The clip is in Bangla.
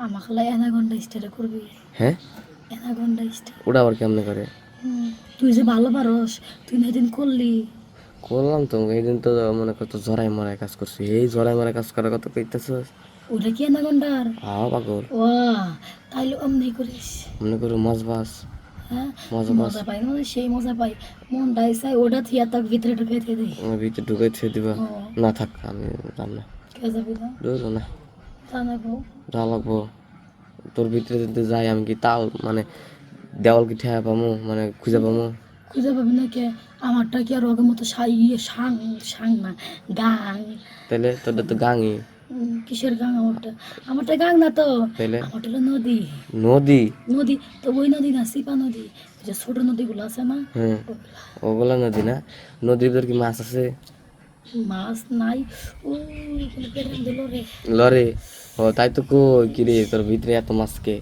আমাকে লাই অ্যানাকন্ডা স্টারে করবি। হ্যাঁ অ্যানাকন্ডা স্টার ওটা আবার কেমনে করে? তুই যে ভালো পারস, তুই না দিন করলি। করলাম তো এই দিন তো মনে করতো জরাই মরাই কাজ করছি, এই জরাই মরাই কাজ করার কথা কইতেছস? ওটা কি অ্যানাকন্ডার? পাগল ও তাইলে অমনি করিস। মনে করো মজবাস হ্যাঁ মজবাস মজা পাই, মানে সেই মজা পাই। মন ডাইসাই ওটা থিয়া তাক ভিতরে ঢুকে দিয়ে দিই। আমার ভিতরে ঢুকে থুয়ে দিবা? ও না থাক, আমি জান না। কে যাবি না? দূর না, তা নেবো। যা লাগবো তোর ভিতরে যদি যাই আমি কি তাও মানে দেওয়াল কি ঠেয়া পামু, মানে খুঁজে পামু? খুঁজে পাবি না কে? আমারটা কি আর ওগের মতো সাং সাং না, গাং। তাইলে তোদের তো গাঙি। কিসের গাং আমারটা? আমারটা গাং না তো, তাইলে আমারটা হলো নদী। নদী? নদী তো ওই নদী না, সিপা নদী। ওই যে ছোট নদীগুলো আছে না, হ্যাঁ ওগুলা। ওগুলা নদী না? নদীর ভিতর কি মাছ আছে? মাছ নাই। ওই দিল রে। লরে ও তাই তো কই কি রে তোর ভিতরে এত মাছ কে?